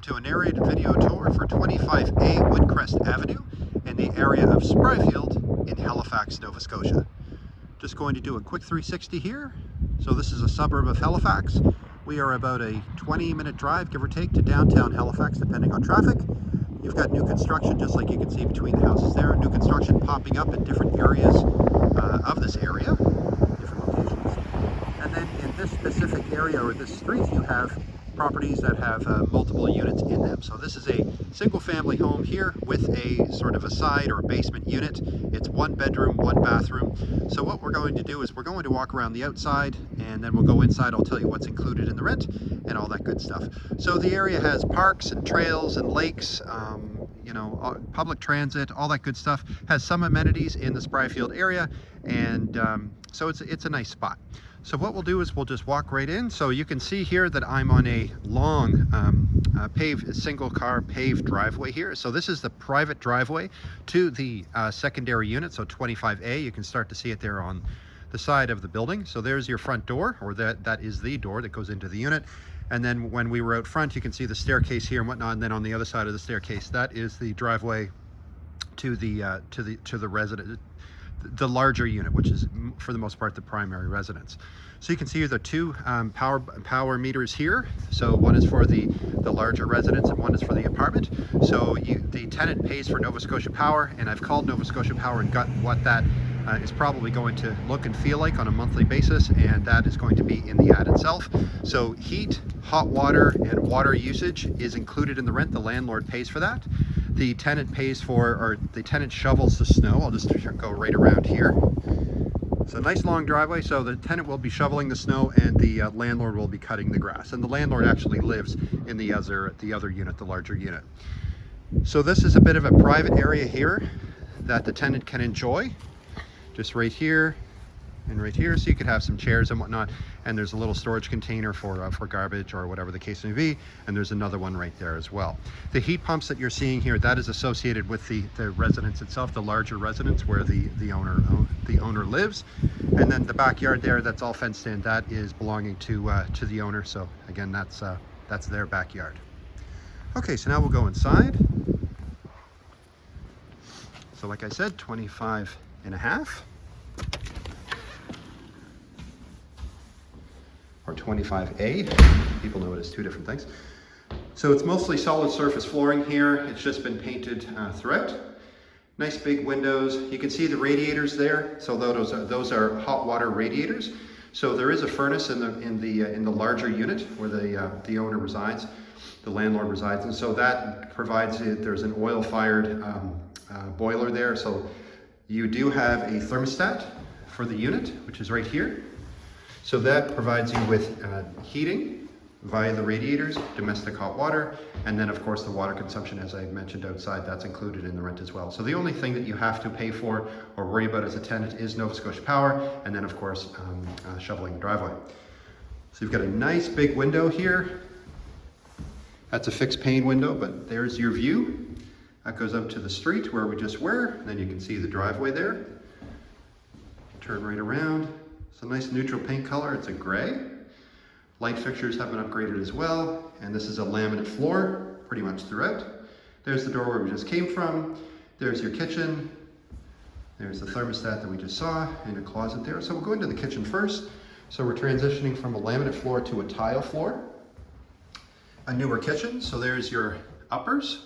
to a narrated video tour for 25.5 Woodcrest Avenue in the area of Sackville in Halifax, Nova Scotia. Just going to do a quick 360 here. So this is a suburb of Halifax. We are about a 20-minute drive, give or take, to downtown Halifax, depending on traffic. You've got new construction, just like you can see between the houses there. New construction popping up in different areas of this area, different locations. And then in this specific area or this street, you have properties that have multiple units in them. So this is a single family home here with a sort of a side or basement unit. It's one bedroom, one bathroom. So what we're going to do is we're going to walk around the outside and then we'll go inside. I'll tell you what's included in the rent and all that good stuff. So the area has parks and trails and lakes, you know, public transit, all that good stuff. Has some amenities in the Spryfield area, and so it's a nice spot. So what we'll do is we'll just walk right in. So you can see here that I'm on a long single car paved driveway here. So this is the private driveway to the secondary unit, so 25A. You can start to see it there on the side of the building. So there's your front door, or that is the door that goes into the unit. And then when we were out front, you can see the staircase here and whatnot. And then on the other side of the staircase, that is the driveway to the resident, the larger unit, which is for the most part the primary residence. So you can see the two power meters here. So one is for the larger residence and one is for the apartment. So the tenant pays for Nova Scotia Power, and I've called Nova Scotia Power and got what that is probably going to look and feel like on a monthly basis, and that is going to be in the ad itself. So heat, hot water, and water usage is included in the rent. The landlord pays for that. The tenant pays for, or the tenant shovels the snow. I'll just go right around here. It's a nice long driveway, so the tenant will be shoveling the snow and the landlord will be cutting the grass. And the landlord actually lives in the other unit, the larger unit. So this is a bit of a private area here that the tenant can enjoy. Just right here and right here, so you could have some chairs and whatnot, and there's a little storage container for garbage or whatever the case may be, and there's another one right there as well. The heat pumps that you're seeing here, that is associated with the residence itself, the larger residence where the owner lives, and then the backyard there, that's all fenced in, that is belonging to the owner. So again, that's their backyard. Okay, so now we'll go inside. So like I said, 25.5. Or 25A. People know it as two different things. So it's mostly solid surface flooring here. It's just been painted throughout. Nice big windows. You can see the radiators there. So those are hot water radiators. So there is a furnace in the larger unit where the owner resides, the landlord resides, and so that provides there's an oil-fired boiler there. So you do have a thermostat for the unit, which is right here. So that provides you with heating via the radiators, domestic hot water, and then of course the water consumption, as I mentioned outside, that's included in the rent as well. So the only thing that you have to pay for or worry about as a tenant is Nova Scotia Power, and then of course shoveling the driveway. So you've got a nice big window here. That's a fixed pane window, but there's your view. That goes up to the street where we just were, and then you can see the driveway there. Turn right around. It's a nice neutral paint color, it's a gray. Light fixtures have been upgraded as well, and this is a laminate floor pretty much throughout. There's the door where we just came from. There's your kitchen. There's the thermostat that we just saw, and a closet there. So we'll go into the kitchen first. So we're transitioning from a laminate floor to a tile floor. A newer kitchen, so there's your uppers.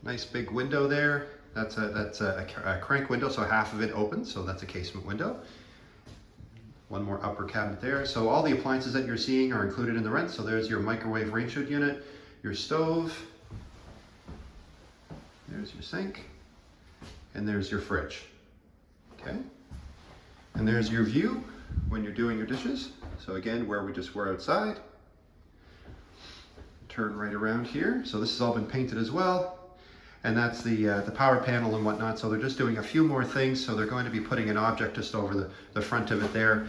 Nice big window there. That's a crank window, so half of it opens, so that's a casement window. One more upper cabinet there. So all the appliances that you're seeing are included in the rent. So there's your microwave range hood unit, your stove, there's your sink, and there's your fridge. Okay, and there's your view when you're doing your dishes. So again, where we just were outside. Turn right around here. So this has all been painted as well. And that's the power panel and whatnot. So they're just doing a few more things. So they're going to be putting an object just over the front of it there,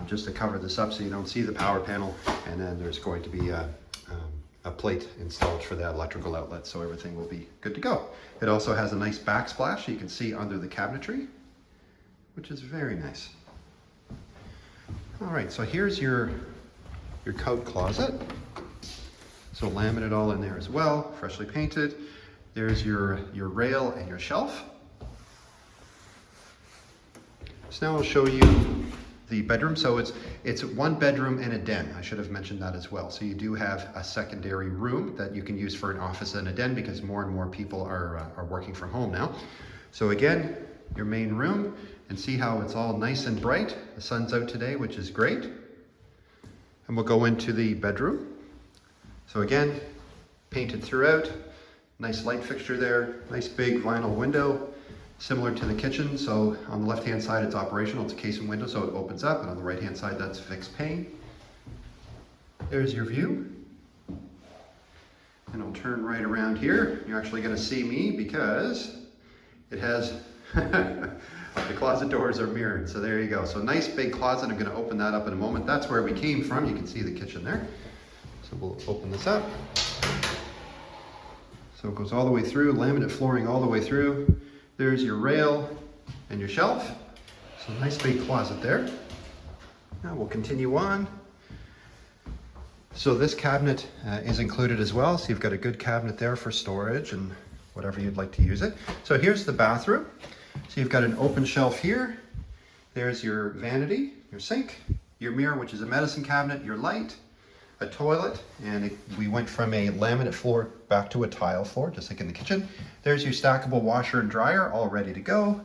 just to cover this up so you don't see the power panel. And then there's going to be a plate installed for that electrical outlet, so everything will be good to go. It also has a nice backsplash you can see under the cabinetry, which is very nice. All right, so here's your coat closet. So So laminate all in there as well, freshly painted. There's your rail and your shelf. So now I'll show you the bedroom. So it's one bedroom and a den. I should have mentioned that as well. So you do have a secondary room that you can use for an office and a den because more and more people are working from home now. So again, your main room, and see how it's all nice and bright. The sun's out today, which is great. And we'll go into the bedroom. So again, painted throughout. Nice light fixture there. Nice big vinyl window. Similar to the kitchen, so on the left-hand side it's operational, it's a casement window, so it opens up, and on the right-hand side that's fixed pane. There's your view. And I'll turn right around here. You're actually going to see me because it has, the closet doors are mirrored, so there you go. So nice big closet, I'm going to open that up in a moment. That's where we came from, you can see the kitchen there. So we'll open this up. So it goes all the way through, laminate flooring all the way through. There's your rail and your shelf. So nice big closet there. Now we'll continue on. So this cabinet is included as well. So you've got a good cabinet there for storage and whatever you'd like to use it. So here's the bathroom. So you've got an open shelf here. There's your vanity, your sink, your mirror, which is a medicine cabinet, your light, a toilet, and we went from a laminate floor back to a tile floor, just like in the kitchen. There's your stackable washer and dryer, all ready to go.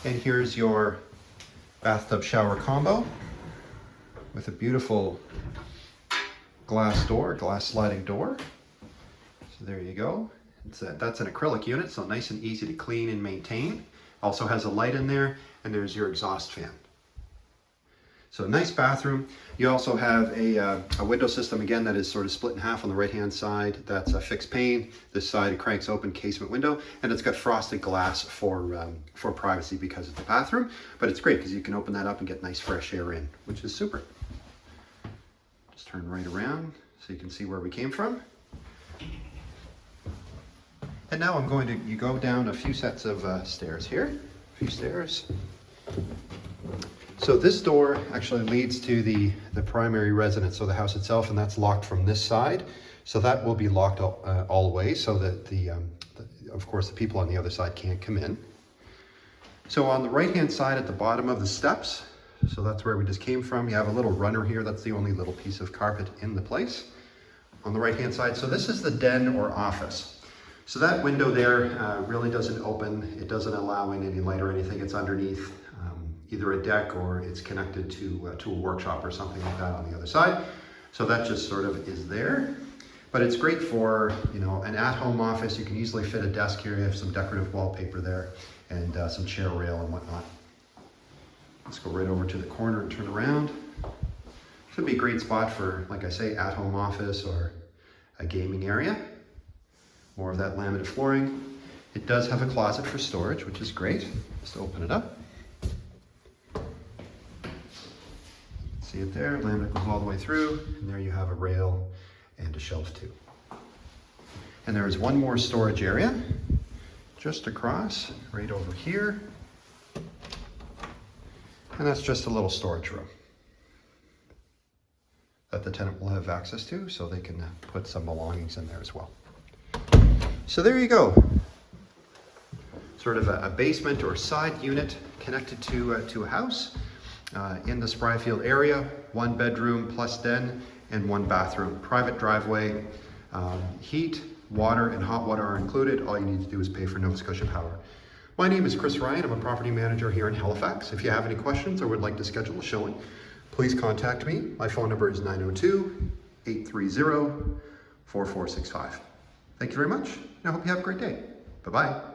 And here's your bathtub shower combo with a beautiful glass door, glass sliding door. So there you go. That's an acrylic unit, so nice and easy to clean and maintain. Also has a light in there, and there's your exhaust fan. So nice bathroom. You also have a window system, again, that is sort of split in half on the right-hand side. That's a fixed pane. This side, it cranks open, casement window, and it's got frosted glass for privacy because it's a bathroom. But it's great because you can open that up and get nice fresh air in, which is super. Just turn right around so you can see where we came from. And now I'm going to, you go down a few sets of stairs here, a few stairs. So this door actually leads to the primary residence, so the house itself, and that's locked from this side. So that will be locked all the way so that of course the people on the other side can't come in. So on the right-hand side at the bottom of the steps, so that's where we just came from, you have a little runner here. That's the only little piece of carpet in the place. On the right-hand side, so this is the den or office. So that window there really doesn't open. It doesn't allow in any light or anything. It's underneath either a deck or it's connected to a workshop or something like that on the other side. So that just sort of is there. But it's great for, you know, an at-home office. You can easily fit a desk here. You have some decorative wallpaper there and some chair rail and whatnot. Let's go right over to the corner and turn around. Should be a great spot for, like I say, at-home office or a gaming area. More of that laminate flooring. It does have a closet for storage, which is great. Just open it up. See it there, laminate goes all the way through, and there you have a rail and a shelf too. And there is one more storage area, just across, right over here. And that's just a little storage room that the tenant will have access to, so they can put some belongings in there as well. So there you go. Sort of a basement or side unit connected to a house. In the Spryfield area, one bedroom plus den and one bathroom. Private driveway, heat, water, and hot water are included. All you need to do is pay for Nova Scotia Power. My name is Chris Ryan. I'm a property manager here in Halifax. If you have any questions or would like to schedule a showing, please contact me. My phone number is 902-830-4465. Thank you very much, and I hope you have a great day. Bye-bye.